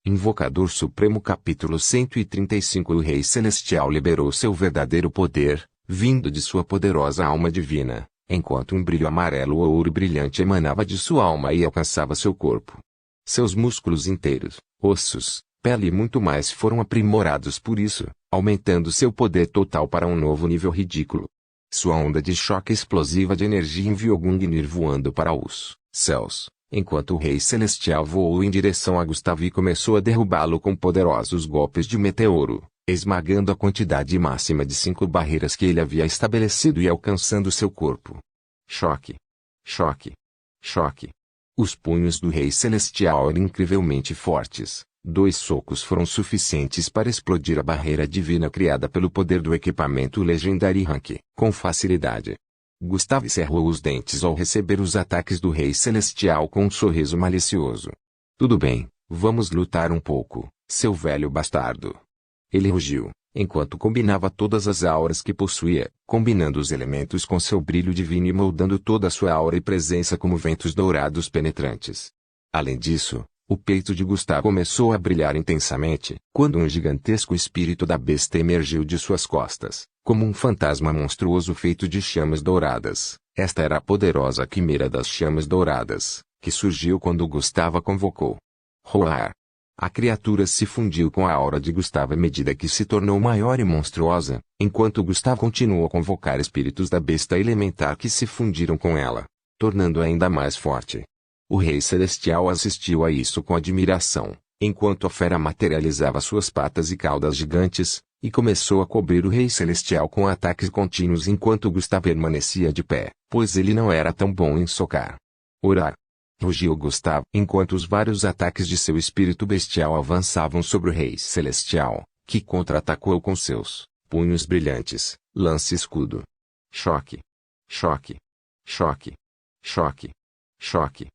Invocador Supremo capítulo 135. O Rei Celestial liberou seu verdadeiro poder, vindo de sua poderosa alma divina, enquanto um brilho amarelo ou ouro brilhante emanava de sua alma e alcançava seu corpo. Seus músculos inteiros, ossos, pele e muito mais foram aprimorados por isso, aumentando seu poder total para um novo nível ridículo. Sua onda de choque explosiva de energia enviou Gungnir voando para os céus, enquanto o Rei Celestial voou em direção a Gustavo e começou a derrubá-lo com poderosos golpes de meteoro, esmagando a quantidade máxima de 5 barreiras que ele havia estabelecido e alcançando seu corpo. Choque. Choque. Choque. Os punhos do Rei Celestial eram incrivelmente fortes. 2 socos foram suficientes para explodir a barreira divina criada pelo poder do equipamento Legendary Rank, com facilidade. Gustavo cerrou os dentes ao receber os ataques do Rei Celestial com um sorriso malicioso. Tudo bem, vamos lutar um pouco, seu velho bastardo. Ele rugiu, enquanto combinava todas as auras que possuía, combinando os elementos com seu brilho divino e moldando toda a sua aura e presença como ventos dourados penetrantes. Além disso, o peito de Gustavo começou a brilhar intensamente, quando um gigantesco espírito da besta emergiu de suas costas, como um fantasma monstruoso feito de chamas douradas. Esta era a poderosa quimera das chamas douradas, que surgiu quando Gustavo a convocou. Roar! A criatura se fundiu com a aura de Gustavo à medida que se tornou maior e monstruosa, enquanto Gustavo continuou a convocar espíritos da besta elementar que se fundiram com ela, tornando-a ainda mais forte. O Rei Celestial assistiu a isso com admiração, enquanto a fera materializava suas patas e caudas gigantes, e começou a cobrir o Rei Celestial com ataques contínuos enquanto Gustavo permanecia de pé, pois ele não era tão bom em socar. Orar! Rugiu Gustavo enquanto os vários ataques de seu espírito bestial avançavam sobre o Rei Celestial, que contra-atacou com seus punhos brilhantes, lance escudo. Choque! Choque! Choque! Choque! Choque!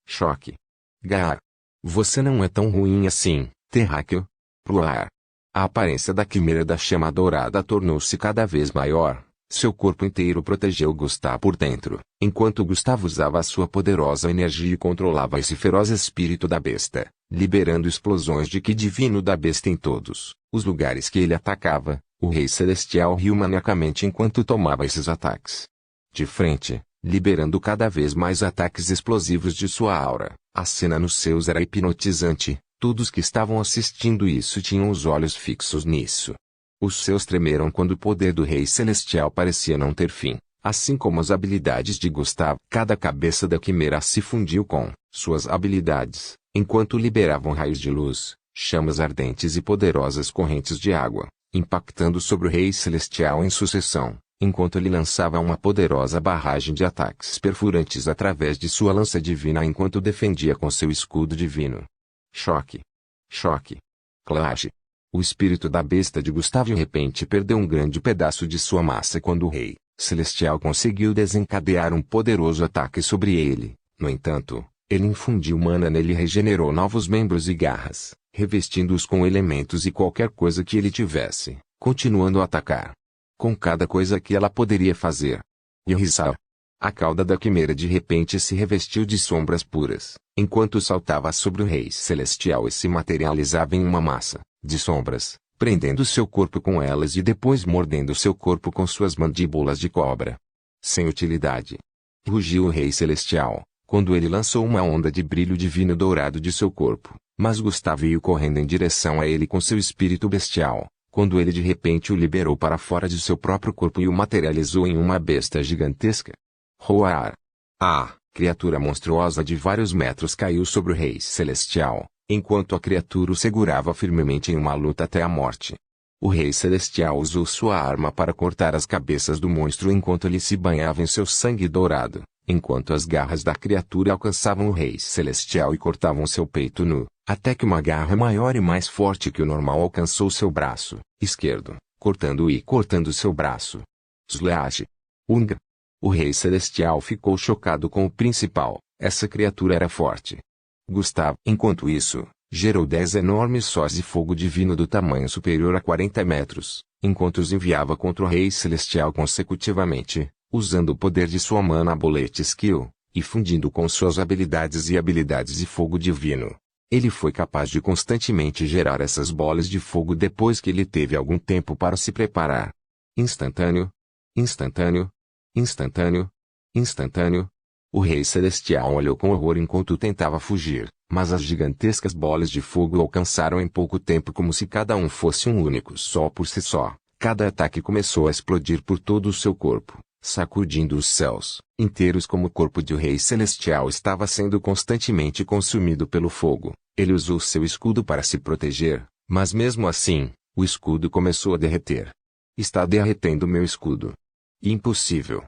Choque. Gaar. Você não é tão ruim assim, terráqueo. Proar. A aparência da quimera da chama dourada tornou-se cada vez maior. Seu corpo inteiro protegeu Gustavo por dentro, enquanto Gustavo usava a sua poderosa energia e controlava esse feroz espírito da besta, liberando explosões de ki divino da besta em todos os lugares que ele atacava. O Rei Celestial riu maniacamente enquanto tomava esses ataques. De frente, liberando cada vez mais ataques explosivos de sua aura, a cena nos céus era hipnotizante. Todos que estavam assistindo isso tinham os olhos fixos nisso. Os céus tremeram quando o poder do Rei Celestial parecia não ter fim, assim como as habilidades de Gustavo. Cada cabeça da quimera se fundiu com suas habilidades, enquanto liberavam raios de luz, chamas ardentes e poderosas correntes de água, impactando sobre o Rei Celestial em sucessão, enquanto ele lançava uma poderosa barragem de ataques perfurantes através de sua lança divina enquanto defendia com seu escudo divino. Choque. Choque. Clash. O espírito da besta de Gustavo de repente perdeu um grande pedaço de sua massa quando o Rei Celestial conseguiu desencadear um poderoso ataque sobre ele. No entanto, ele infundiu mana nele e regenerou novos membros e garras, revestindo-os com elementos e qualquer coisa que ele tivesse, continuando a atacar. Com cada coisa que ela poderia fazer. Yorissal. A cauda da quimera de repente se revestiu de sombras puras, enquanto saltava sobre o Rei Celestial e se materializava em uma massa de sombras, prendendo seu corpo com elas e depois mordendo seu corpo com suas mandíbulas de cobra. Sem utilidade. Rugiu o Rei Celestial, quando ele lançou uma onda de brilho divino dourado de seu corpo, mas Gustavo veio correndo em direção a ele com seu espírito bestial, quando ele de repente o liberou para fora de seu próprio corpo e o materializou em uma besta gigantesca. Roar! A criatura monstruosa de vários metros caiu sobre o Rei Celestial, enquanto a criatura o segurava firmemente em uma luta até a morte. O Rei Celestial usou sua arma para cortar as cabeças do monstro enquanto ele se banhava em seu sangue dourado, enquanto as garras da criatura alcançavam o Rei Celestial e cortavam seu peito nu, até que uma garra maior e mais forte que o normal alcançou seu braço esquerdo, cortando seu braço. Slash. Unga. O Rei Celestial ficou chocado com o principal, essa criatura era forte. Gustavo, enquanto isso, gerou 10 enormes sós de fogo divino do tamanho superior a 40 metros, enquanto os enviava contra o Rei Celestial consecutivamente, usando o poder de sua mana Bullet Skill, e fundindo com suas habilidades de fogo divino. Ele foi capaz de constantemente gerar essas bolas de fogo depois que ele teve algum tempo para se preparar. Instantâneo. Instantâneo. Instantâneo. Instantâneo. O Rei Celestial olhou com horror enquanto tentava fugir, mas as gigantescas bolas de fogo o alcançaram em pouco tempo como se cada um fosse um único só por si só. Cada ataque começou a explodir por todo o seu corpo, sacudindo os céus inteiros como o corpo do Rei Celestial estava sendo constantemente consumido pelo fogo. Ele usou seu escudo para se proteger, mas mesmo assim, o escudo começou a derreter. Está derretendo meu escudo. Impossível!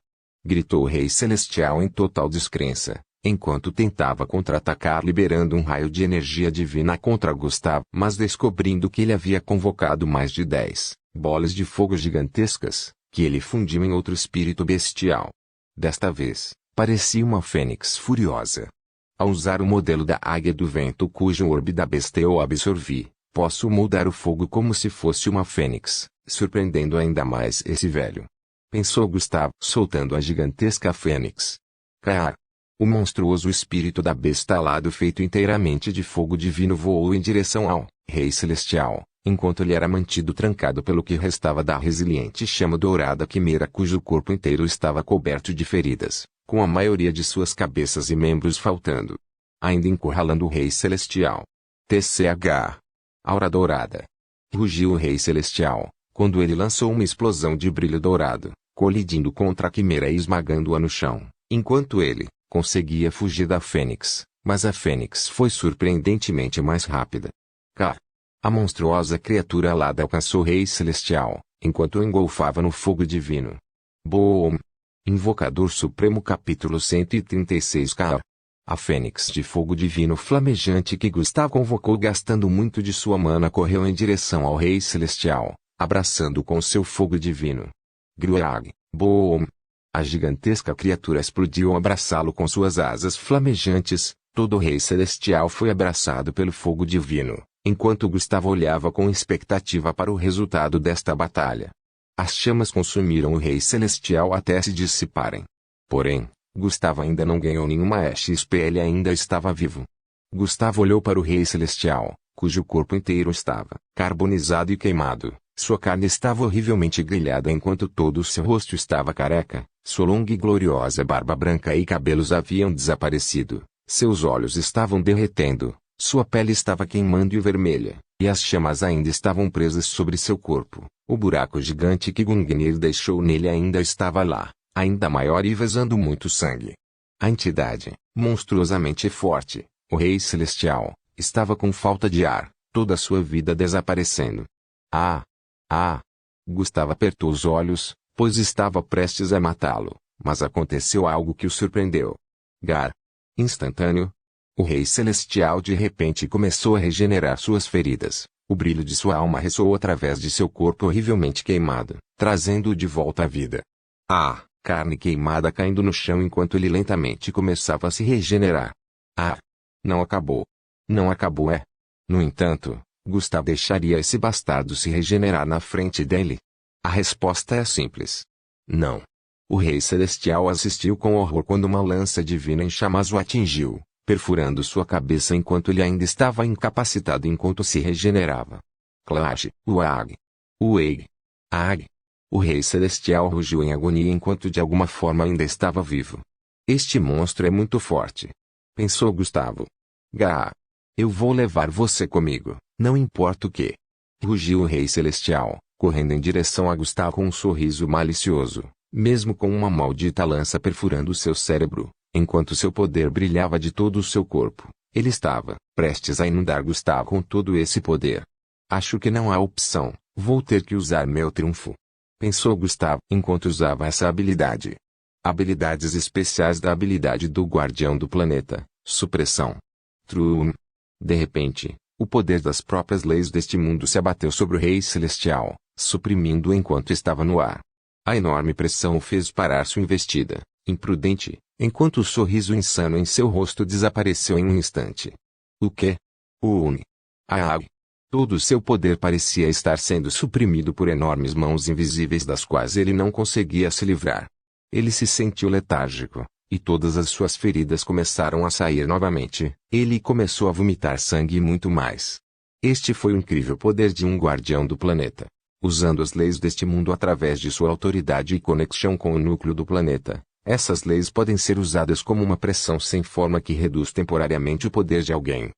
Gritou o Rei Celestial em total descrença, enquanto tentava contra-atacar liberando um raio de energia divina contra Gustavo, mas descobrindo que ele havia convocado mais de 10 bolas de fogo gigantescas, que ele fundiu em outro espírito bestial. Desta vez, parecia uma fênix furiosa. Ao usar o modelo da águia do vento cujo orbe da besta eu absorvi, posso moldar o fogo como se fosse uma fênix, surpreendendo ainda mais esse velho. Pensou Gustavo, soltando a gigantesca fênix. Car! O monstruoso espírito da besta alado feito inteiramente de fogo divino voou em direção ao Rei Celestial, enquanto ele era mantido trancado pelo que restava da resiliente chama dourada quimera cujo corpo inteiro estava coberto de feridas, com a maioria de suas cabeças e membros faltando. Ainda encurralando o Rei Celestial. TCH. Aura dourada. Rugiu o Rei Celestial, quando ele lançou uma explosão de brilho dourado, colidindo contra a quimera e esmagando-a no chão, enquanto ele conseguia fugir da fênix, mas a fênix foi surpreendentemente mais rápida. A monstruosa criatura alada alcançou o Rei Celestial, enquanto o engolfava no fogo divino. Boom! Invocador Supremo capítulo 136 A fênix de fogo divino flamejante que Gustavo convocou gastando muito de sua mana correu em direção ao Rei Celestial, abraçando com seu fogo divino. Gruag! Boom! A gigantesca criatura explodiu ao abraçá-lo com suas asas flamejantes. Todo o Rei Celestial foi abraçado pelo fogo divino, enquanto Gustavo olhava com expectativa para o resultado desta batalha. As chamas consumiram o Rei Celestial até se dissiparem. Porém, Gustavo ainda não ganhou nenhuma XP, ele ainda estava vivo. Gustavo olhou para o Rei Celestial, cujo corpo inteiro estava carbonizado e queimado. Sua carne estava horrivelmente grelhada enquanto todo o seu rosto estava careca, sua longa e gloriosa barba branca e cabelos haviam desaparecido, seus olhos estavam derretendo, sua pele estava queimando e vermelha, e as chamas ainda estavam presas sobre seu corpo. O buraco gigante que Gungnir deixou nele ainda estava lá, ainda maior e vazando muito sangue. A entidade, monstruosamente forte, o Rei Celestial, estava com falta de ar, toda a sua vida desaparecendo. Gustavo apertou os olhos, pois estava prestes a matá-lo, mas aconteceu algo que o surpreendeu. Instantâneo. O Rei Celestial de repente começou a regenerar suas feridas. O brilho de sua alma ressoou através de seu corpo horrivelmente queimado, trazendo-o de volta à vida. Carne queimada caindo no chão enquanto ele lentamente começava a se regenerar. Não acabou. Não acabou. No entanto, Gustavo deixaria esse bastardo se regenerar na frente dele? A resposta é simples. Não. O Rei Celestial assistiu com horror quando uma lança divina em chamas o atingiu, perfurando sua cabeça enquanto ele ainda estava incapacitado enquanto se regenerava. Clash, Uag. Ueg. Ag. O Rei Celestial rugiu em agonia enquanto de alguma forma ainda estava vivo. Este monstro é muito forte. Pensou Gustavo. Eu vou levar você comigo, não importa o que. Rugiu o Rei Celestial, correndo em direção a Gustavo com um sorriso malicioso, mesmo com uma maldita lança perfurando seu cérebro. Enquanto seu poder brilhava de todo o seu corpo, ele estava prestes a inundar Gustavo com todo esse poder. Acho que não há opção, vou ter que usar meu trunfo. Pensou Gustavo enquanto usava essa habilidade. Habilidades especiais da habilidade do Guardião do Planeta, Supressão. Trum. De repente, o poder das próprias leis deste mundo se abateu sobre o Rei Celestial, suprimindo-o enquanto estava no ar. A enorme pressão o fez parar sua investida, imprudente, enquanto o sorriso insano em seu rosto desapareceu em um instante. O quê? Todo o seu poder parecia estar sendo suprimido por enormes mãos invisíveis das quais ele não conseguia se livrar. Ele se sentiu letárgico, e todas as suas feridas começaram a sair novamente. Ele começou a vomitar sangue e muito mais. Este foi o incrível poder de um guardião do planeta. Usando as leis deste mundo através de sua autoridade e conexão com o núcleo do planeta, essas leis podem ser usadas como uma pressão sem forma que reduz temporariamente o poder de alguém.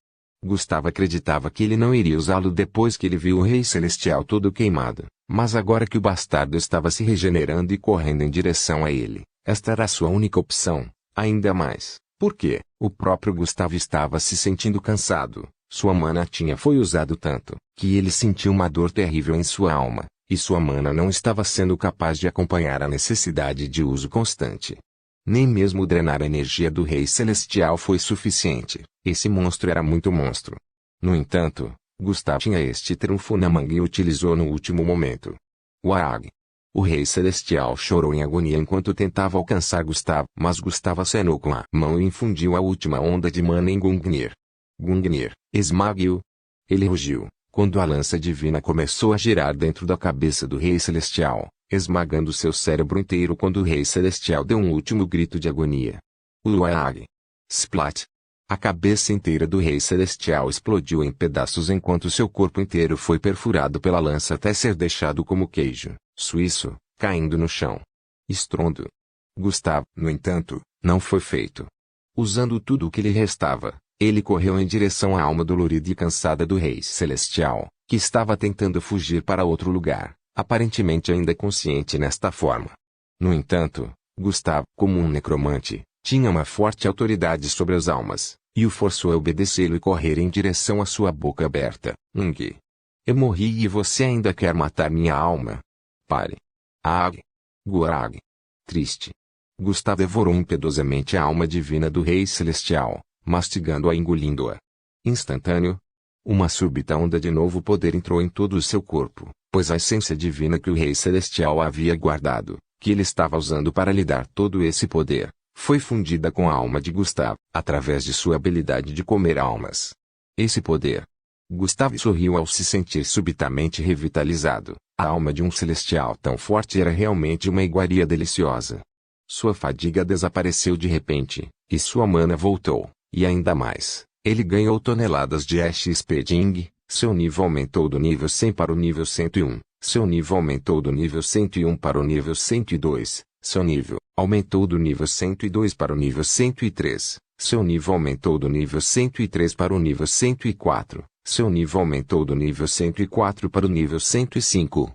Gustavo acreditava que ele não iria usá-lo depois que ele viu o Rei Celestial todo queimado, mas agora que o bastardo estava se regenerando e correndo em direção a ele, esta era a sua única opção, ainda mais, porque o próprio Gustavo estava se sentindo cansado, sua mana tinha foi usado tanto, que ele sentiu uma dor terrível em sua alma, e sua mana não estava sendo capaz de acompanhar a necessidade de uso constante. Nem mesmo drenar a energia do Rei Celestial foi suficiente. Esse monstro era muito monstro. No entanto, Gustavo tinha este trunfo na manga e o utilizou no último momento. Uag! O Rei Celestial chorou em agonia enquanto tentava alcançar Gustavo, mas Gustavo acenou com a mão e infundiu a última onda de mana em Gungnir. Gungnir, esmague-o! Ele rugiu, quando a lança divina começou a girar dentro da cabeça do Rei Celestial, esmagando seu cérebro inteiro quando o Rei Celestial deu um último grito de agonia. Uag! Splat! A cabeça inteira do Rei Celestial explodiu em pedaços enquanto seu corpo inteiro foi perfurado pela lança até ser deixado como queijo suíço, caindo no chão. Estrondo. Gustavo, no entanto, não foi feito. Usando tudo o que lhe restava, ele correu em direção à alma dolorida e cansada do Rei Celestial, que estava tentando fugir para outro lugar, aparentemente ainda consciente nesta forma. No entanto, Gustavo, como um necromante, tinha uma forte autoridade sobre as almas, e o forçou a obedecê-lo e correr em direção à sua boca aberta. Ung. Eu morri e você ainda quer matar minha alma? Pare. Ag. Guarag. Triste. Gustavo devorou impiedosamente a alma divina do Rei Celestial, mastigando-a e engolindo-a. Instantâneo. Uma súbita onda de novo poder entrou em todo o seu corpo, pois a essência divina que o Rei Celestial havia guardado, que ele estava usando para lhe dar todo esse poder, foi fundida com a alma de Gustavo, através de sua habilidade de comer almas. Esse poder. Gustavo sorriu ao se sentir subitamente revitalizado. A alma de um celestial tão forte era realmente uma iguaria deliciosa. Sua fadiga desapareceu de repente, e sua mana voltou, e ainda mais, ele ganhou toneladas de XP Ding, seu nível aumentou do nível 100 para o nível 101, seu nível aumentou do nível 101 para o nível 102, seu nível aumentou do nível 102 para o nível 103, seu nível aumentou do nível 103 para o nível 104. Seu nível aumentou do nível 104 para o nível 105.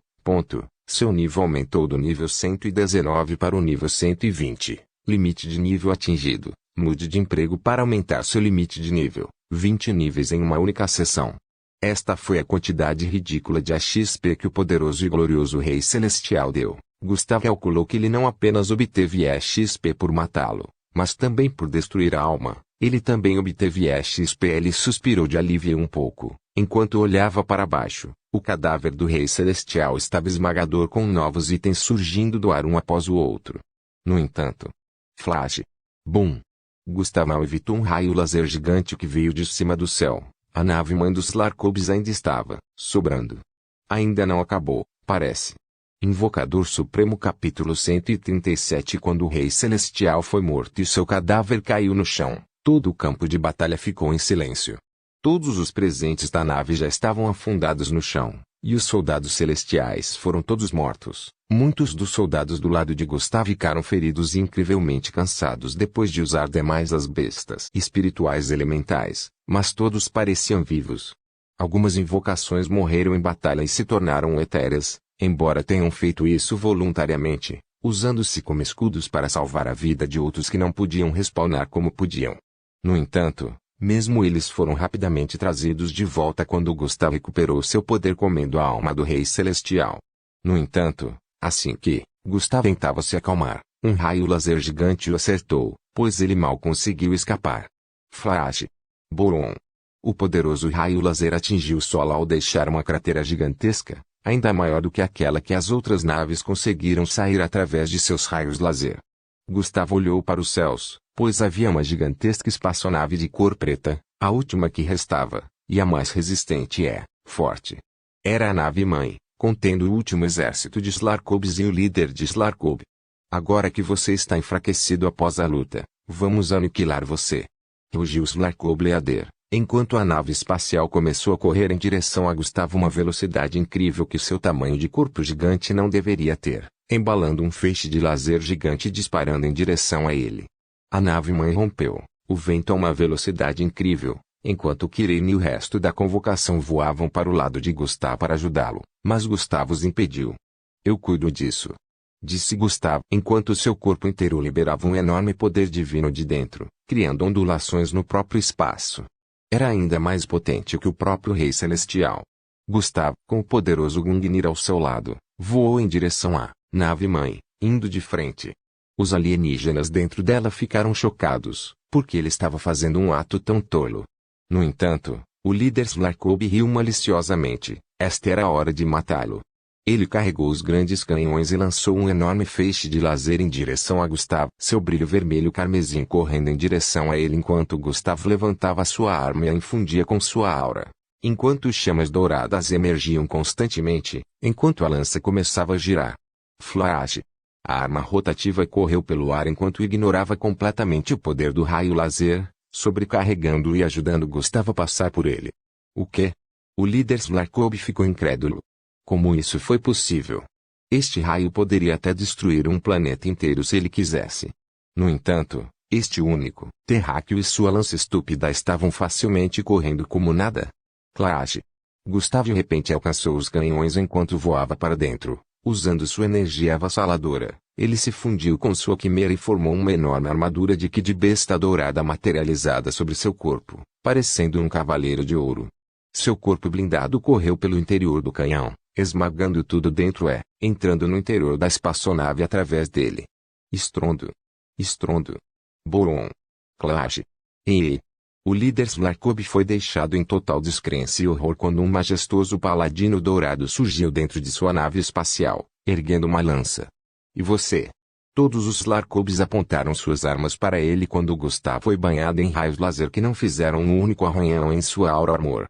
Seu nível aumentou do nível 119 para o nível 120. Limite de nível atingido. Mude de emprego para aumentar seu limite de nível. 20 níveis em uma única sessão. Esta foi a quantidade ridícula de XP que o poderoso e glorioso Rei Celestial deu. Gustavo calculou que ele não apenas obteve XP por matá-lo, mas também por destruir a alma. Ele também obteve XP. Ele suspirou de alívio um pouco, enquanto olhava para baixo. O cadáver do Rei Celestial estava esmagador com novos itens surgindo do ar um após o outro. No entanto, flash. Boom! Gustavo evitou um raio laser gigante que veio de cima do céu. A nave-mãe dos Larkobs ainda estava sobrando. Ainda não acabou, parece. Invocador Supremo capítulo 137. Quando o Rei Celestial foi morto e seu cadáver caiu no chão, todo o campo de batalha ficou em silêncio. Todos os presentes da nave já estavam afundados no chão, e os soldados celestiais foram todos mortos. Muitos dos soldados do lado de Gustavo ficaram feridos e incrivelmente cansados depois de usar demais as bestas espirituais elementais, mas todos pareciam vivos. Algumas invocações morreram em batalha e se tornaram etéreas, embora tenham feito isso voluntariamente, usando-se como escudos para salvar a vida de outros que não podiam respawnar como podiam. No entanto, mesmo eles foram rapidamente trazidos de volta quando Gustavo recuperou seu poder comendo a alma do Rei Celestial. No entanto, assim que Gustavo tentava se acalmar, um raio laser gigante o acertou, pois ele mal conseguiu escapar. Flash. Boom! O poderoso raio laser atingiu o solo ao deixar uma cratera gigantesca, ainda maior do que aquela que as outras naves conseguiram sair através de seus raios laser. Gustavo olhou para os céus, pois havia uma gigantesca espaçonave de cor preta, a última que restava, e a mais resistente forte. Era a nave-mãe, contendo o último exército de Slarkobs e o líder de Slarkob. Agora que você está enfraquecido após a luta, vamos aniquilar você. Rugiu Slarkov Leader, enquanto a nave espacial começou a correr em direção a Gustavo uma velocidade incrível que seu tamanho de corpo gigante não deveria ter, embalando um feixe de laser gigante disparando em direção a ele. A nave-mãe rompeu, o vento a uma velocidade incrível, enquanto Kirin e o resto da convocação voavam para o lado de Gustavo para ajudá-lo, mas Gustavo os impediu. Eu cuido disso, disse Gustavo, enquanto seu corpo inteiro liberava um enorme poder divino de dentro, criando ondulações no próprio espaço. Era ainda mais potente que o próprio Rei Celestial. Gustavo, com o poderoso Gungnir ao seu lado, voou em direção à nave-mãe, indo de frente. Os alienígenas dentro dela ficaram chocados, porque ele estava fazendo um ato tão tolo. No entanto, o líder Slarkov riu maliciosamente. Esta era a hora de matá-lo. Ele carregou os grandes canhões e lançou um enorme feixe de laser em direção a Gustavo, seu brilho vermelho carmesim correndo em direção a ele enquanto Gustavo levantava sua arma e a infundia com sua aura. Enquanto chamas douradas emergiam constantemente, enquanto a lança começava a girar. Flash! A arma rotativa correu pelo ar enquanto ignorava completamente o poder do raio laser, sobrecarregando e ajudando Gustavo a passar por ele. O quê? O líder Slarkov ficou incrédulo. Como isso foi possível? Este raio poderia até destruir um planeta inteiro se ele quisesse. No entanto, este único terráqueo e sua lança estúpida estavam facilmente correndo como nada. Clash! Gustavo de repente alcançou os canhões enquanto voava para dentro, usando sua energia avassaladora. Ele se fundiu com sua quimera e formou uma enorme armadura de ki de besta dourada materializada sobre seu corpo, parecendo um cavaleiro de ouro. Seu corpo blindado correu pelo interior do canhão, esmagando tudo dentro e entrando no interior da espaçonave através dele. Estrondo. Estrondo. Boron. Clash. E o líder Slarkov foi deixado em total descrença e horror quando um majestoso paladino dourado surgiu dentro de sua nave espacial, erguendo uma lança. E você? Todos os Slarkovs apontaram suas armas para ele quando Gustavo foi banhado em raios laser que não fizeram um único arranhão em sua aura armor.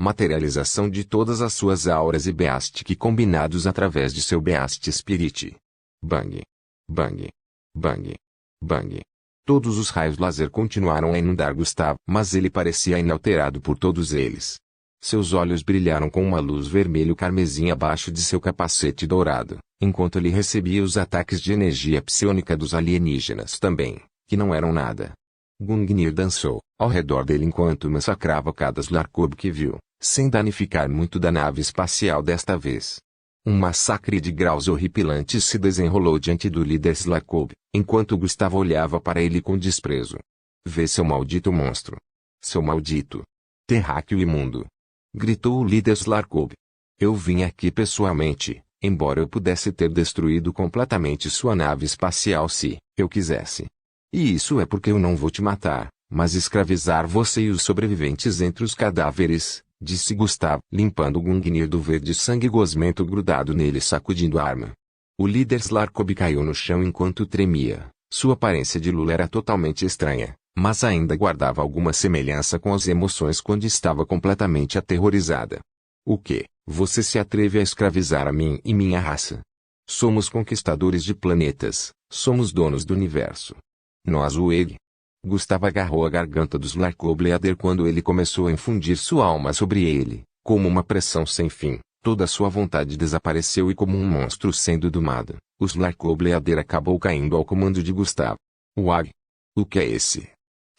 Materialização de todas as suas auras e Beastic combinados através de seu Beast Spirit. Bang. Bang. Bang. Bang. Todos os raios laser continuaram a inundar Gustavo, mas ele parecia inalterado por todos eles. Seus olhos brilharam com uma luz vermelho carmesim abaixo de seu capacete dourado, enquanto ele recebia os ataques de energia psionica dos alienígenas também, que não eram nada. Gungnir dançou ao redor dele enquanto massacrava cada Slarkov que viu, sem danificar muito da nave espacial desta vez. Um massacre de graus horripilantes se desenrolou diante do líder Slarkov, enquanto Gustavo olhava para ele com desprezo. Vê seu maldito monstro. Seu maldito terráqueo imundo! Gritou o líder Slarkov. Eu vim aqui pessoalmente, embora eu pudesse ter destruído completamente sua nave espacial se eu quisesse. E isso é porque eu não vou te matar, mas escravizar você e os sobreviventes entre os cadáveres, disse Gustavo, limpando Gungnir do verde sangue gosmento grudado nele e sacudindo a arma. O líder Slarkov caiu no chão enquanto tremia. Sua aparência de Lula era totalmente estranha, mas ainda guardava alguma semelhança com as emoções quando estava completamente aterrorizada. O que? Você se atreve a escravizar a mim e minha raça? Somos conquistadores de planetas, somos donos do universo. Nós o ele. Gustavo agarrou a garganta dos Slarkov Leader quando ele começou a infundir sua alma sobre ele, como uma pressão sem fim. Toda sua vontade desapareceu e como um monstro sendo domado, o Slarkov Leader acabou caindo ao comando de Gustavo. Uag! O que é esse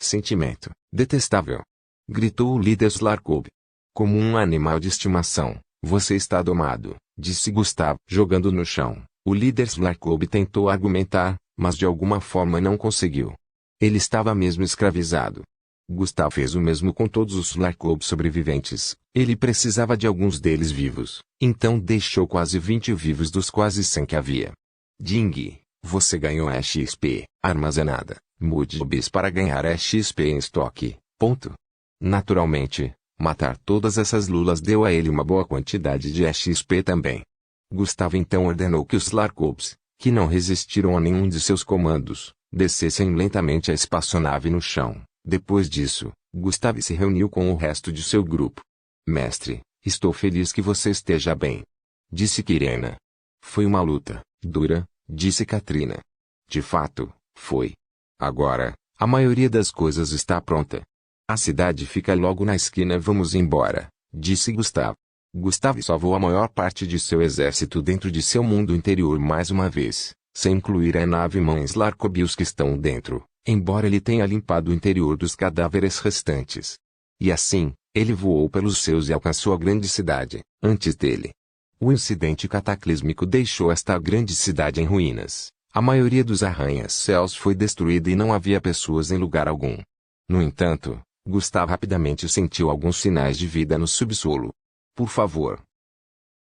sentimento detestável? Gritou o líder Slarkov. Como um animal de estimação, você está domado, disse Gustavo, jogando no chão. O líder Slarkov tentou argumentar, mas de alguma forma não conseguiu. Ele estava mesmo escravizado. Gustavo fez o mesmo com todos os Slarkov sobreviventes. Ele precisava de alguns deles vivos, então deixou quase 20 vivos dos quase 100 que havia. Ding, você ganhou XP, armazenada. Mude OBs para ganhar XP em estoque, ponto. Naturalmente, matar todas essas lulas deu a ele uma boa quantidade de XP também. Gustavo então ordenou que os Slarkovs, que não resistiram a nenhum de seus comandos, descessem lentamente a espaçonave no chão. Depois disso, Gustavo se reuniu com o resto de seu grupo. Mestre, estou feliz que você esteja bem, disse Kirena. Foi uma luta dura, disse Katrina. De fato, foi. Agora, a maioria das coisas está pronta. A cidade fica logo na esquina. Vamos embora, disse Gustav. Gustav salvou a maior parte de seu exército dentro de seu mundo interior mais uma vez, sem incluir a nave mães Larcobius que estão dentro, embora ele tenha limpado o interior dos cadáveres restantes. E assim, ele voou pelos céus e alcançou a grande cidade, antes dele. O incidente cataclísmico deixou esta grande cidade em ruínas. A maioria dos arranha-céus foi destruída e não havia pessoas em lugar algum. No entanto, Gustav rapidamente sentiu alguns sinais de vida no subsolo. Por favor,